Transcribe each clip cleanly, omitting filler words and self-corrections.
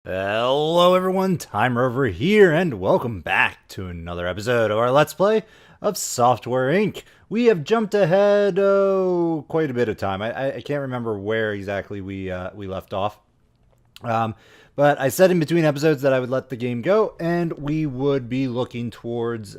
Hello everyone, Tyme over here, and welcome back to another episode of our Let's Play of Software Inc. We have jumped ahead, quite a bit of time. I can't remember where exactly we left off. Um, but I said in between episodes that I would let the game go, and we would be looking towards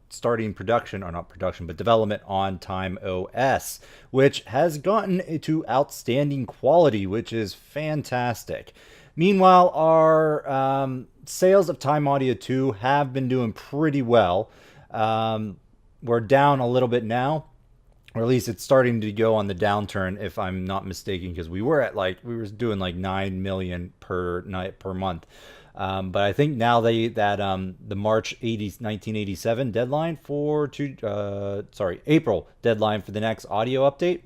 starting production, or not production, but development on Tyme OS, which has gotten to outstanding quality, which is fantastic. Meanwhile, our sales of Tyme Audio 2 have been doing pretty well. We're down a little bit now, or at least it's starting to go on the downturn, if I'm not mistaken, because we were doing like 9 million per night per month. But I think now the March 1987 deadline for April deadline for the next audio update,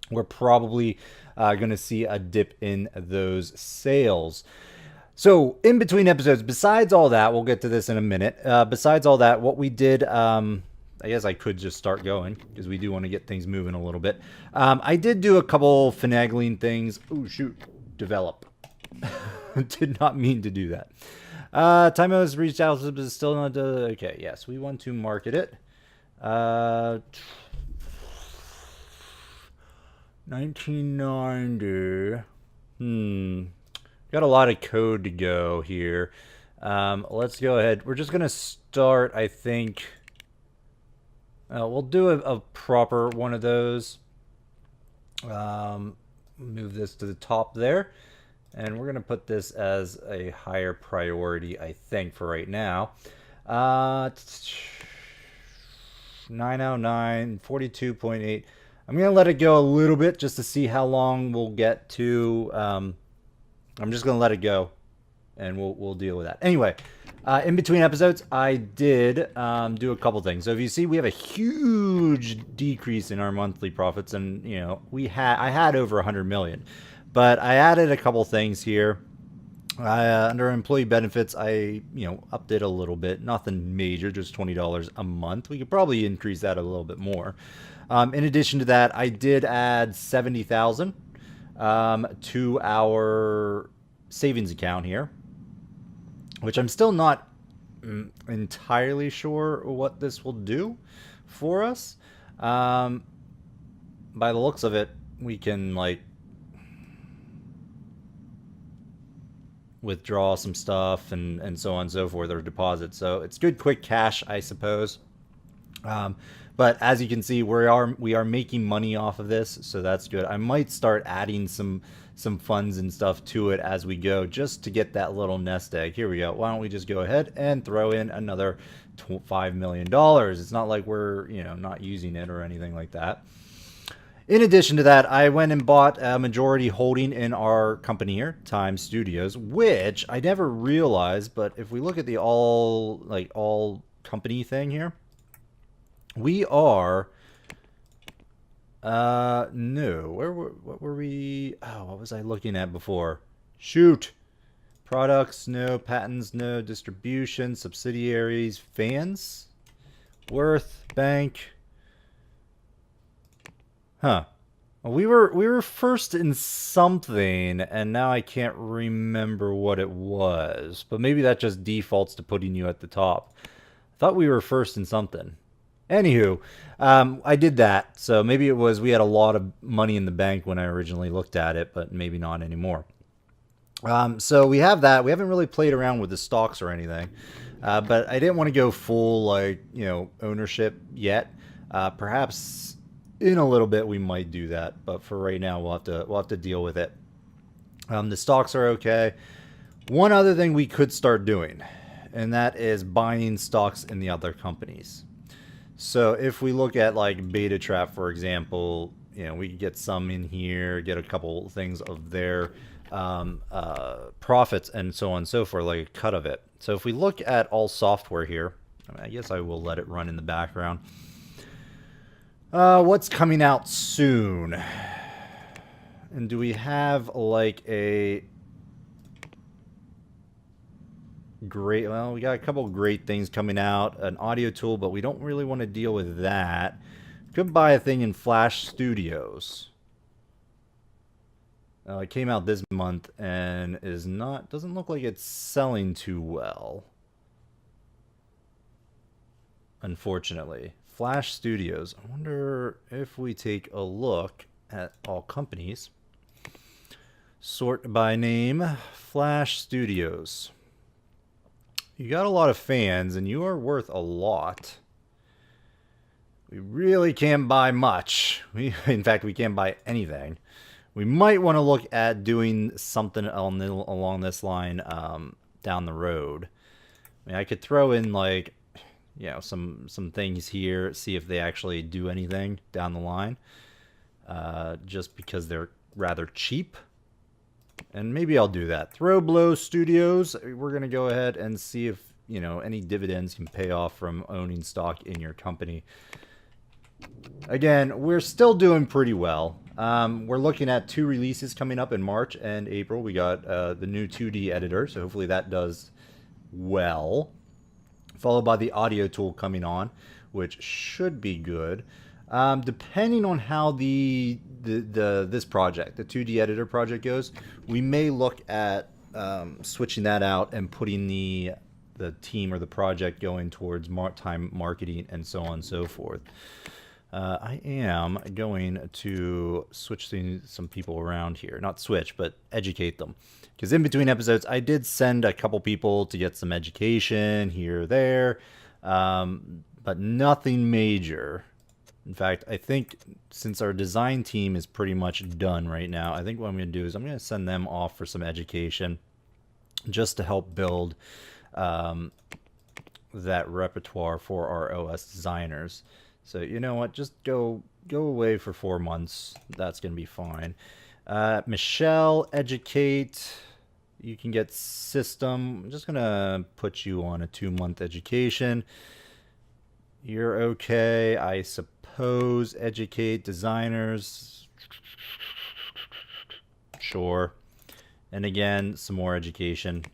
we're probably going to see a dip in those sales. So, in between episodes, besides all that, we'll get to this in a minute. Besides all that, what we did, I guess I could just start going because we do want to get things moving a little bit. I did do a couple finagling things. Oh, shoot. Develop. Did not mean to do that. Tyme has reached out, but still not. Okay, yes, we want to market it. 1990. Got a lot of code to go here. Let's go ahead. We're just going to start, I think. We'll do a proper one of those. Move this to the top there. And we're going to put this as a higher priority, I think, for right now. 909, 42.8. I'm going to let it go a little bit just to see how long we'll get to. I'm just going to let it go, and we'll deal with that. Anyway, in between episodes, I did do a couple things. So if you see, we have a huge decrease in our monthly profits, and you know I had over 100 million, but I added a couple things here. Under employee benefits, I upped it a little bit. Nothing major, just $20 a month. We could probably increase that a little bit more. In addition to that, I did add 70,000 to our savings account here, which I'm still not entirely sure what this will do for us. By the looks of it, we can like withdraw some stuff and so on and so forth, or deposit. So it's good quick cash, I suppose. But as you can see, we are making money off of this, so that's good. I might start adding some funds and stuff to it as we go, just to get that little nest egg. Here we go. Why don't we just go ahead and throw in another $5 million? It's not like we're not using it or anything like that. In addition to that, I went and bought a majority holding in our company here, Tyme Studios, which I never realized. But if we look at the all company thing here, we are no, what were we? Oh, what was I looking at before? Shoot. Products, no. Patents, no. Distribution, subsidiaries, fans, worth, bank. Huh. Well, we were first in something, and now I can't remember what it was. But maybe that just defaults to putting you at the top. I thought we were first in something. Anywho, I did that, so maybe it was we had a lot of money in the bank when I originally looked at it, but maybe not anymore. So we have that. We haven't really played around with the stocks or anything, but I didn't want to go full ownership yet. Perhaps in a little bit we might do that, but for right now we'll have to deal with it. The stocks are okay. One other thing we could start doing, and that is buying stocks in the other companies. So if we look at like Beta Trap, for example, we could get some in here, get a couple things of their profits and so on and so forth, like a cut of it. So if we look at all software here, I guess I will let it run in the background. What's coming out soon? And do we have like a great, well, we got a couple great things coming out, an audio tool, but we don't really want to deal with that. Could buy a thing in Flash Studios. It came out this month and doesn't look like it's selling too well. Unfortunately. Flash Studios. I wonder if we take a look at all companies. Sort by name, Flash Studios. You got a lot of fans and you are worth a lot. We really can't buy much. In fact, we can't buy anything. We might want to look at doing something along this line down the road. I mean, I could throw in like, you know, some things here, see if they actually do anything down the line, just because they're rather cheap. And maybe I'll do that. Throwblow Studios. We're gonna go ahead and see if, you know, any dividends can pay off from owning stock in your company. Again, we're still doing pretty well. We're looking at 2 releases coming up in March and April. We got the new 2D editor, so hopefully that does well. Followed by the audio tool coming on, which should be good. Depending on how this project, the 2D editor project goes, we may look at switching that out and putting the team or the project going towards Tyme marketing and so on and so forth. I am going to switch some people around here. Not switch, but educate them. Because in between episodes, I did send a couple people to get some education here or there, but nothing major. In fact, I think since our design team is pretty much done right now, I think what I'm going to do is I'm going to send them off for some education just to help build that repertoire for our OS designers. So you know what? Just go away for 4 months. That's going to be fine. Michelle, educate. You can get system. I'm just going to put you on a 2-month education. You're okay, I suppose. Educate designers. Sure. And again, some more education.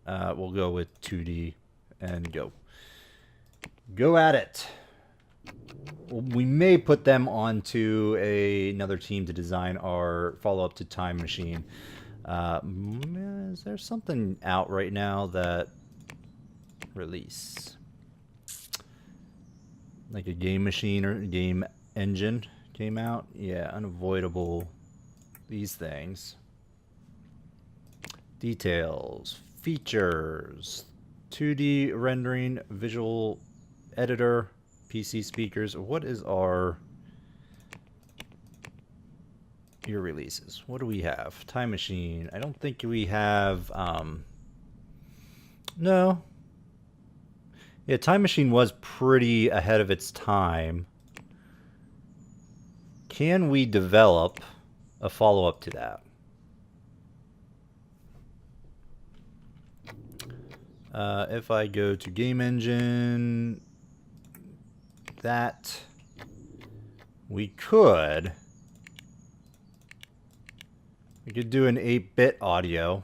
We'll go with 2D and go. Go at it. We may put them onto another team to design our follow-up to Tyme Machine. Is there something out right now that release? Like a game machine or game engine came out? Yeah, unavoidable. These things. Details, features, 2D rendering, visual editor, PC speakers. What is your releases? What do we have? Tyme Machine. I don't think we have no. Yeah, Tyme Machine was pretty ahead of its time. Can we develop a follow-up to that? If I go to game engine, that we could do an 8-bit audio.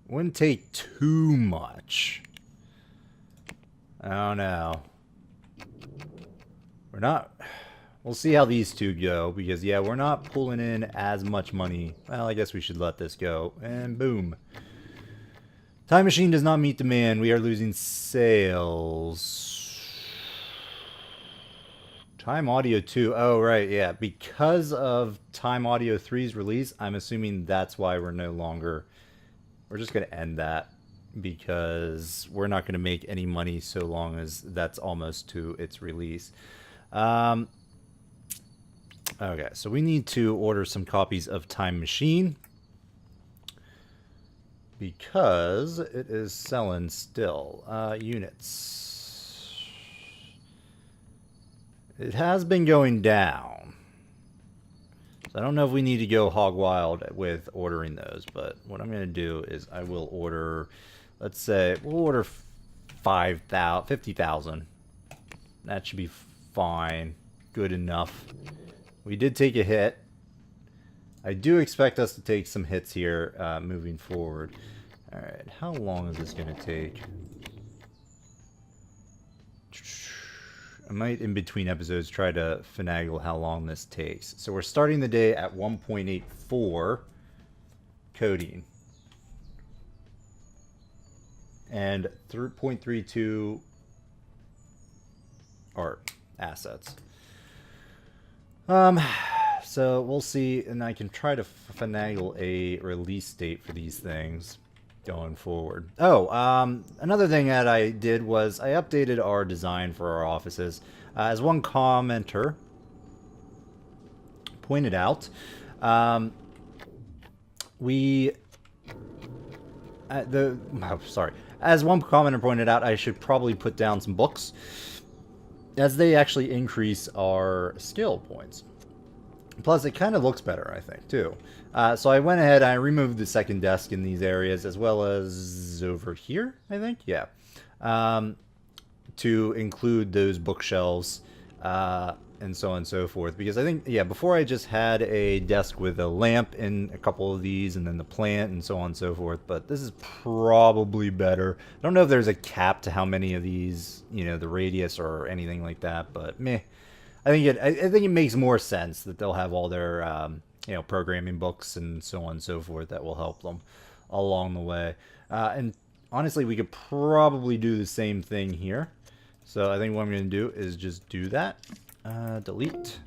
Wouldn't take too much. I don't know. We're not. We'll see how these two go, because yeah, we're not pulling in as much money. Well, I guess we should let this go. And boom. Tyme Machine does not meet demand. We are losing sales. Tyme Audio 2. Oh, right, yeah. Because of Tyme Audio 3's release, I'm assuming that's why we're no longer... We're just going to end that, because we're not going to make any money so long as that's almost to its release. Okay, so we need to order some copies of Tyme Machine, because it is selling still. Units. It has been going down. So I don't know if we need to go hog wild with ordering those, but what I'm going to do is I will order, let's say, we'll order 50,000. That should be fine. Good enough. We did take a hit. I do expect us to take some hits here moving forward. Alright, how long is this going to take? might in between episodes try to finagle how long this takes. So we're starting the day at 1.84 coding. And 3.32 art assets. So we'll see, and I can try to finagle a release date for these things going forward. Oh, another thing that I did was I updated our design for our offices. As one commenter pointed out, as one commenter pointed out, I should probably put down some books, as they actually increase our skill points. Plus, it kind of looks better, I think, too. So I went ahead and I removed the second desk in these areas, as well as over here, I think, yeah, to include those bookshelves and so on and so forth. Because I think, yeah, before I just had a desk with a lamp in a couple of these, and then the plant and so on and so forth. But this is probably better. I don't know if there's a cap to how many of these, you know, the radius or anything like that, but meh. I think it makes more sense that they'll have all their you know, programming books and so on and so forth that will help them along the way. And honestly, we could probably do the same thing here. So I think what I'm going to do is just do that. Delete.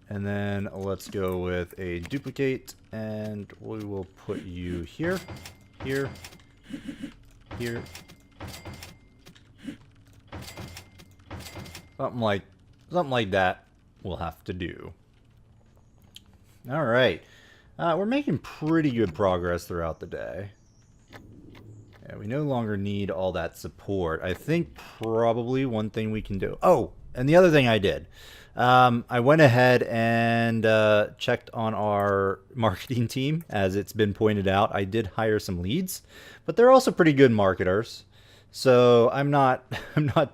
And then let's go with a duplicate, and we will put you here, here, here. Something like that we'll have to do. All right. We're making pretty good progress throughout the day. Yeah, we no longer need all that support. I think probably one thing we can do. Oh, and the other thing I did. I went ahead and checked on our marketing team. As it's been pointed out, I did hire some leads, but they're also pretty good marketers. So I'm not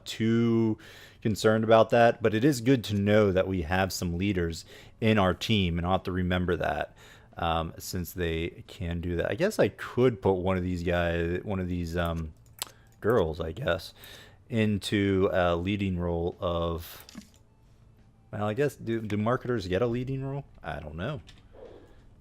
too concerned about that, but it is good to know that we have some leaders in our team, and I'll have to remember that since they can do that. I guess I could put one of these girls, I guess, into a leading role of, well, I guess, do marketers get a leading role? I don't know.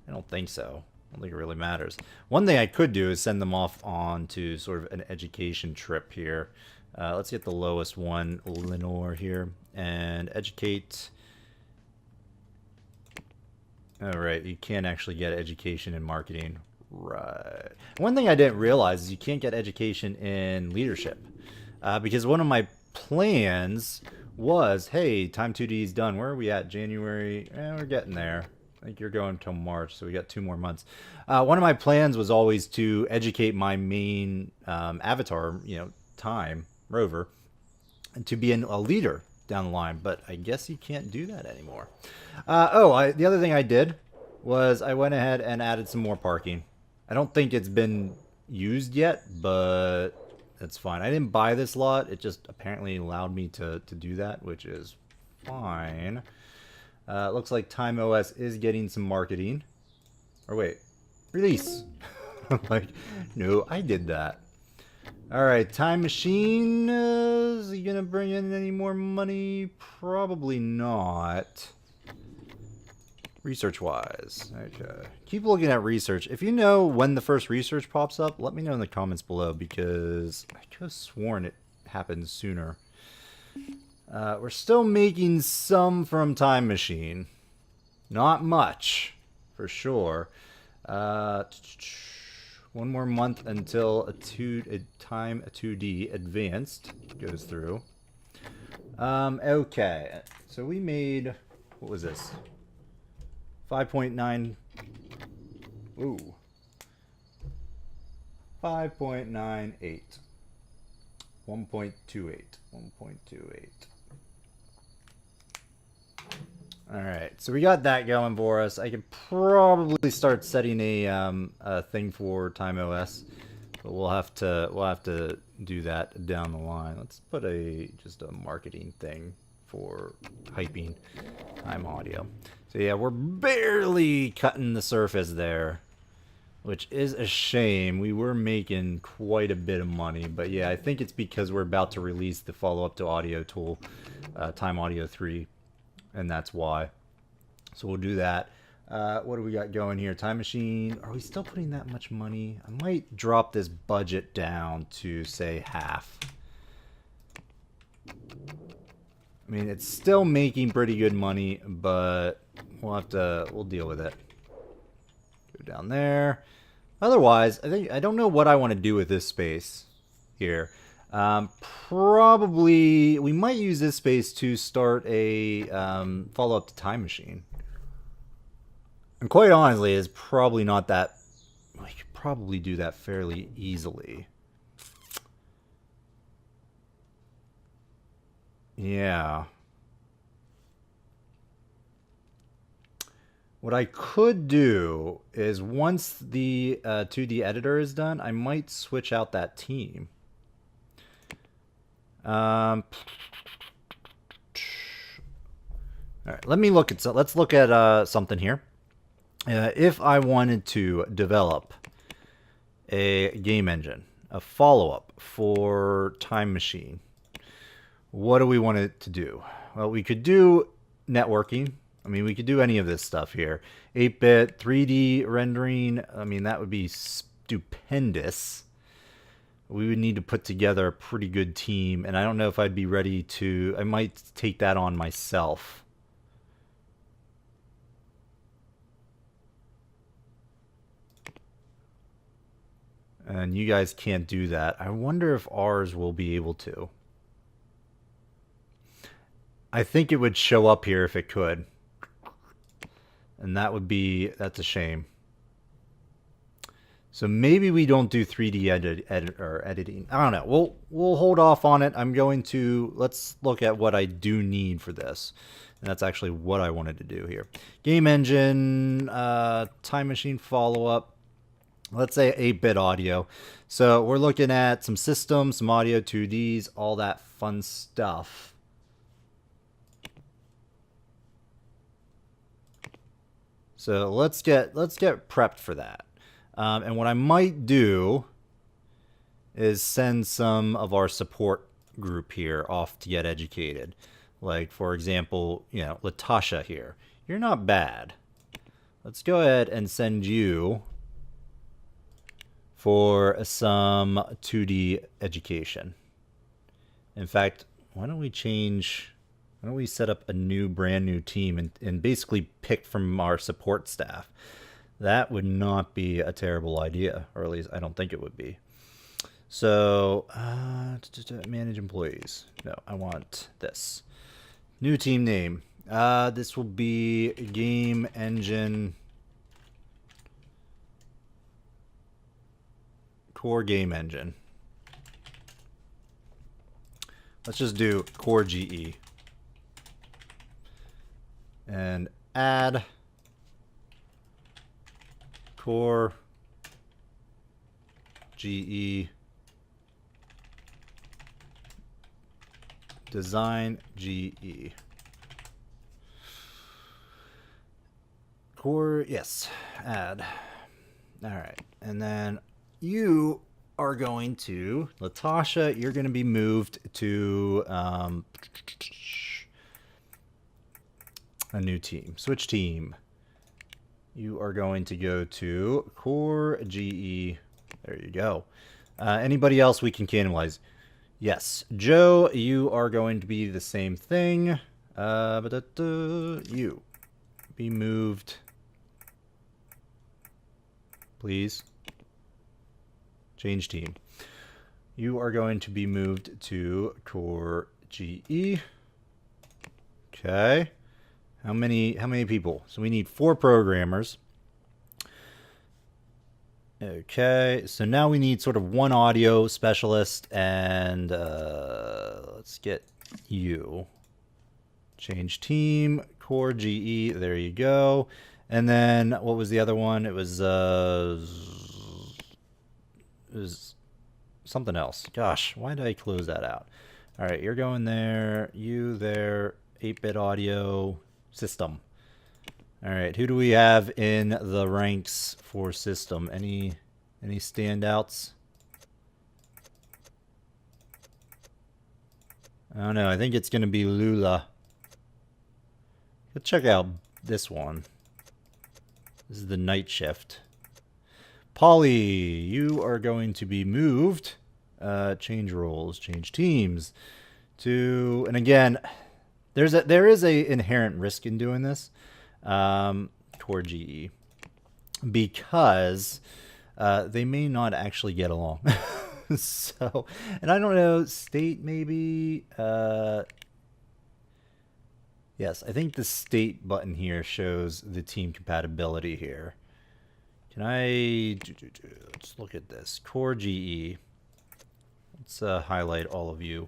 I don't think so. I don't think it really matters. One thing I could do is send them off on to sort of an education trip here. Let's get the lowest one, Lenore, here, and educate. All right, you can't actually get education in marketing. Right. One thing I didn't realize is you can't get education in leadership. Because one of my plans was, hey, Tyme 2D is done. Where are we at? January? We're getting there. I think you're going till March, so we got 2 more months. One of my plans was always to educate my main avatar, you know, Tyme, Rover, and to be a leader down the line, but I guess you can't do that anymore. The other thing I did was I went ahead and added some more parking. I don't think it's been used yet, but that's fine. I didn't buy this lot. It just apparently allowed me to do that, which is fine. Looks like Tyme OS is getting some marketing. Or wait, release. Like, no, I did that. Alright, Time Machine, is he gonna bring in any more money? Probably not. Research-wise. Okay. Keep looking at research. If you know when the first research pops up, let me know in the comments below, because I could have sworn it happened sooner. We're still making some from Time Machine. Not much, for sure. One more month until a Tyme 2D Advanced goes through. Okay, so we made, what was this? 5.9. Ooh. 5.98. 1.28. 1.28. Alright, so we got that going for us. I can probably start setting a thing for Tyme OS, but we'll have to do that down the line. Let's put just a marketing thing for hyping Tyme audio. So yeah, we're barely cutting the surface there. which is a shame. We were making quite a bit of money, but yeah, I think it's because we're about to release the follow-up to Audio Tool, Tyme Audio 3, and that's why. So we'll do that. What do we got going here? Time Machine. Are we still putting that much money? I might drop this budget down to, say, half. I mean, it's still making pretty good money, but we'll deal with it. Go down there. Otherwise, I don't know what I want to do with this space here. Probably, we might use this space to start a follow-up to Time Machine. And quite honestly, it's probably not that... We could probably do that fairly easily. Yeah. What I could do is once the 2D editor is done, I might switch out that team. All right, let's look at something here. If I wanted to develop a game engine, a follow-up for Time Machine, what do we want it to do? Well, we could do networking. I mean, we could do any of this stuff here. 8-bit, 3D rendering. I mean, that would be stupendous. We would need to put together a pretty good team, and I don't know if I'd be ready to... I might take that on myself. And you guys can't do that. I wonder if ours will be able to. I think it would show up here if it could. And that's a shame. So maybe we don't do 3D editing. I don't know. We'll hold off on it. Let's look at what I do need for this. And that's actually what I wanted to do here. Game engine, Time Machine follow-up. Let's say 8-bit audio. So we're looking at some systems, some audio 2Ds, all that fun stuff. So let's get prepped for that. And what I might do is send some of our support group here off to get educated. Like, for example, Latasha here. You're not bad. Let's go ahead and send you for some 2D education. In fact, why don't we set up a brand new team and basically pick from our support staff? That would not be a terrible idea, or at least I don't think it would be. So, manage employees. No, I want this. New team name. This will be Game Engine Core Game Engine. Let's just do Core GE. And add Core GE Design GE. Core, yes, add. All right, and then you are going to, Latasha, you're going to be moved to a new team. Switch team. You are going to go to Core GE. There you go. Anybody else we can cannibalize? Yes. Joe, you are going to be the same thing. You be moved. Please. Change team. You are going to be moved to Core GE. Okay. How many people? So we need 4 programmers. Okay, so now we need sort of 1 audio specialist, and let's get you. Change team, Core GE, there you go. And then what was the other one? It was something else. Gosh, why did I close that out? All right, you're going there, you there, 8-bit audio system. All right, who do we have in the ranks for system? Any standouts? I don't know. I think it's going to be Lula. Let's check out this one. This is the night shift. Polly, you are going to be moved. Change roles, change teams. And again, there is a inherent risk in doing this. Toward GE. Because they may not actually get along. So, and I don't know, state maybe. Yes, I think the state button here shows the team compatibility here. Can I let's look at this. Core GE. Let's highlight all of you.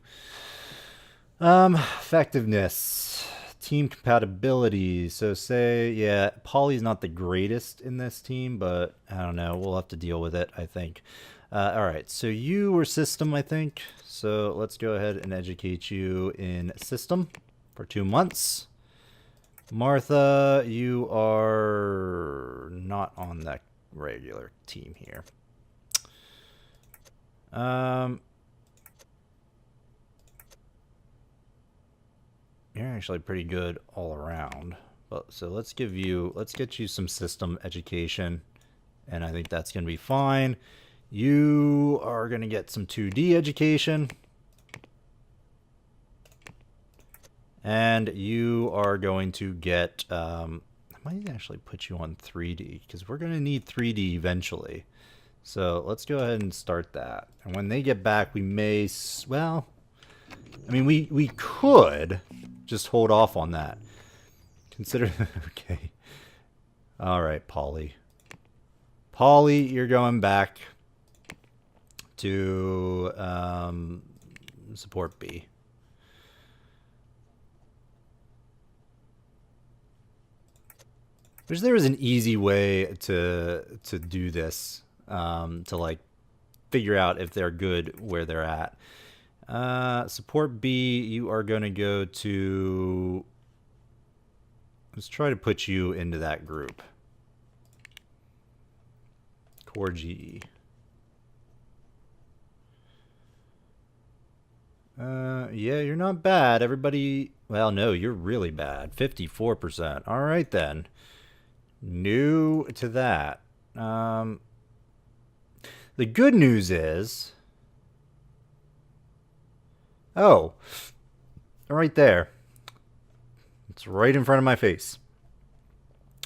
Effectiveness. Team compatibility. So say, yeah, Polly's not the greatest in this team, but I don't know. We'll have to deal with it, I think. All right, so you were system, I think. So let's go ahead and educate you in system for 2 months. Martha, you are not on that regular team here. You're actually pretty good all around. But so let's get you some system education, and I think that's gonna be fine. You are gonna get some 2D education. And you are going to get, I might actually put you on 3D, because we're going to need 3D eventually. So let's go ahead and start that. And when they get back, we may, well, I mean, we could just hold off on that. Consider, okay. All right, Polly. Polly, you're going back to support B. Wish there was an easy way to do this, to like figure out if they're good where they're at. Support B, you are going to go to. Let's try to put you into that group. Core GE. Yeah, you're not bad. Everybody. Well, no, you're really bad. 54%. All right then. New to that. The good news is, oh, right there. It's right in front of my face.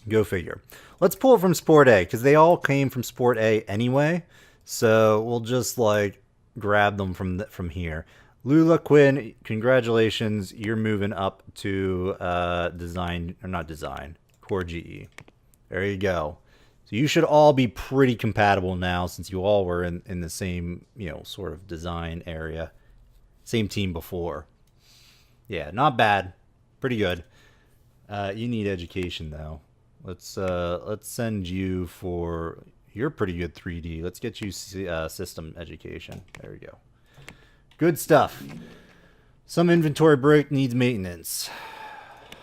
Go figure. Let's pull it from Sport A, because they all came from Sport A anyway. So we'll just like grab them from here. Lula Quinn, congratulations. You're moving up to Core GE. There you go. So you should all be pretty compatible now, since you all were in the same, sort of design area. Same team before. Yeah, not bad. Pretty good. You need education though. Let's send you for, you're pretty good 3D. Let's get you system education. There we go. Good stuff. Some inventory break needs maintenance.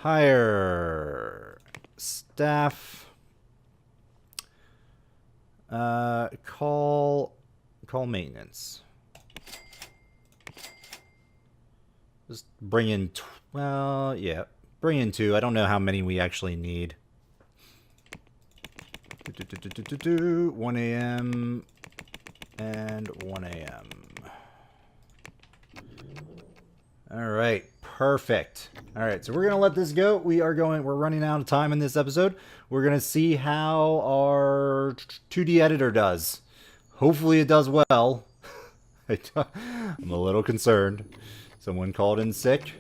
Hire staff. Call maintenance. Just bring in, well, yeah, bring in 2. I don't know how many we actually need. 1 a.m. and 1 a.m. All right, perfect. All right, so we're gonna let this go. We're running out of time in this episode. We're gonna see how our 2D editor does. Hopefully it does well. I'm a little concerned. Someone called in sick.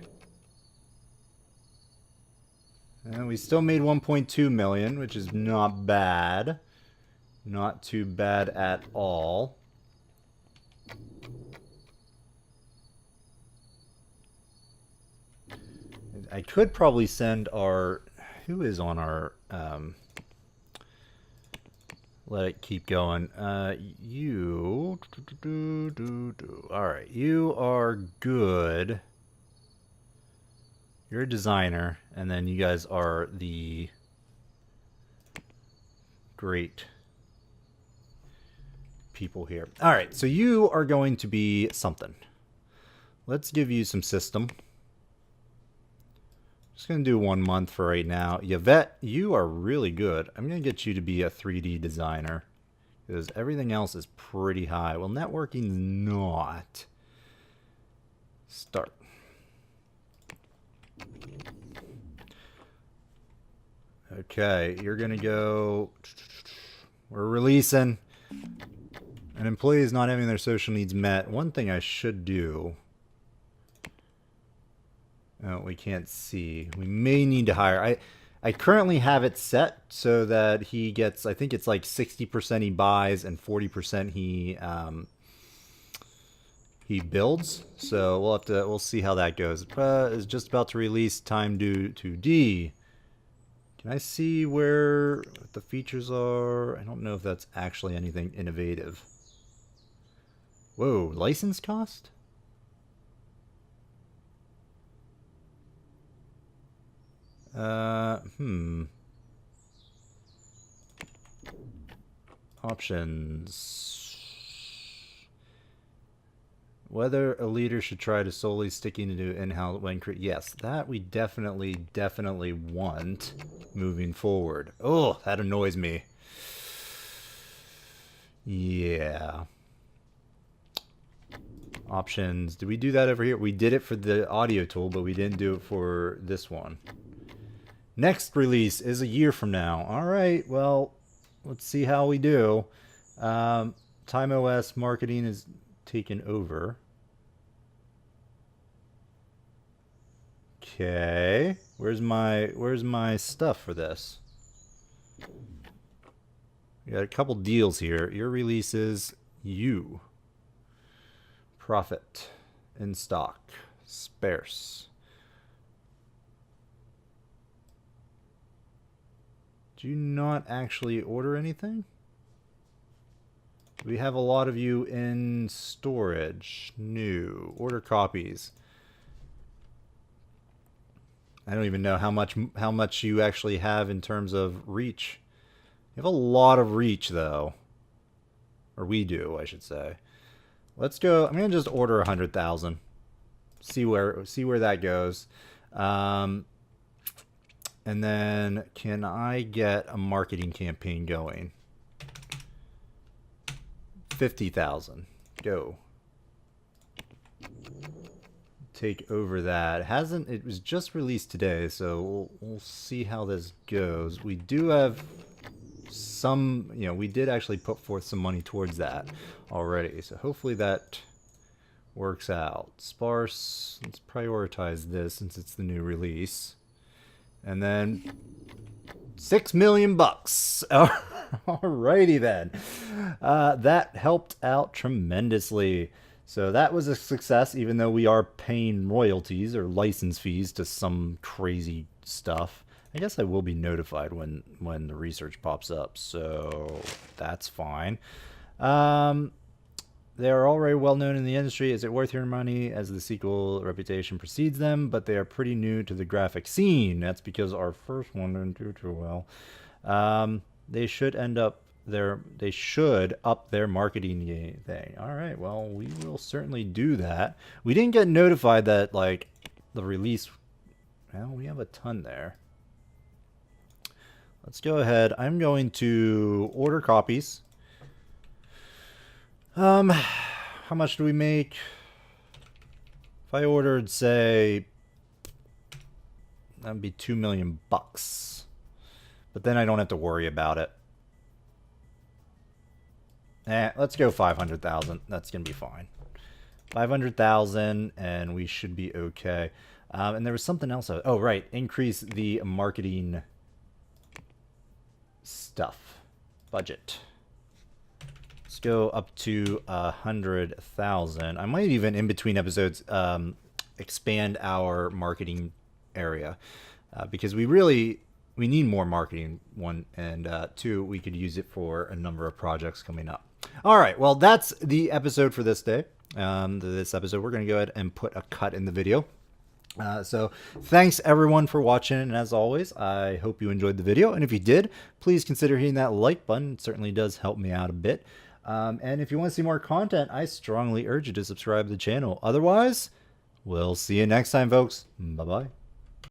And we still made 1.2 million, which is not bad. Not too bad at all. I could probably send our, who is on our, let it keep going. You, all right, you are good. You're a designer, and then you guys are the great people here. All right, so you are going to be something. Let's give you some system. Just going to do 1 month for right now. Yvette, you are really good. I'm going to get you to be a 3D designer, because everything else is pretty high. Well, networking's not. Start. Okay, you're going to go... We're releasing. An employee is not having their social needs met. One thing I should do... Oh, we can't see. We may need to hire. I currently have it set so that he gets, I think it's like 60% he buys and 40% he builds. So we'll see how that goes. Is just about to release Tyme due to D. Can I see where the features are? I don't know if that's actually anything innovative. Whoa, license cost? Options. Whether a leader should try to solely sticking to in-house when yes, that we definitely want moving forward. Oh, that annoys me. Yeah. Options. Did we do that over here? We did it for the audio tool, but we didn't do it for this one. Next release is a year from now. All right, well, let's see how we do. Tyme OS marketing is taken over. Okay, where's my stuff for this? We got a couple deals here. Your releases, you. Profit, in stock, sparse. Do you not actually order anything? We have a lot of you in storage. New. Order copies. I don't even know how much you actually have in terms of reach. You have a lot of reach though. Or we do, I should say. Let's go. I'm gonna just order 100,000. See where that goes. And then, can I get a marketing campaign going? 50,000. Go. Take over that. It was just released today, so we'll see how this goes. We do have some, we did actually put forth some money towards that already, so hopefully that works out. Sparse, let's prioritize this since it's the new release. And then 6 million bucks. Alrighty then. That helped out tremendously. So that was a success, even though we are paying royalties or license fees to some crazy stuff. I guess I will be notified when the research pops up, so that's fine. They are already well known in the industry. Is it worth your money as the sequel reputation precedes them? But they are pretty new to the graphic scene. That's because our first one didn't do too well. They should up their marketing thing. All right, well, we will certainly do that. We didn't get notified that like the release. Well, we have a ton there. Let's go ahead. I'm going to order copies. How much do we make? If I ordered, say, that'd be 2 million bucks. But then I don't have to worry about it. Let's go 500,000. That's gonna be fine. 500,000, and we should be okay. And there was something else. Oh, right. Increase the marketing stuff budget. Let's go up to 100,000. I might even, in between episodes, expand our marketing area because we need more marketing. One, and two, we could use it for a number of projects coming up. All right, well, that's the episode for this day. This episode, we're going to go ahead and put a cut in the video. So thanks everyone for watching, and as always, I hope you enjoyed the video, and if you did, please consider hitting that like button. It certainly does help me out a bit. And if you want to see more content, I strongly urge you to subscribe to the channel. Otherwise, we'll see you next time, folks. Bye-bye.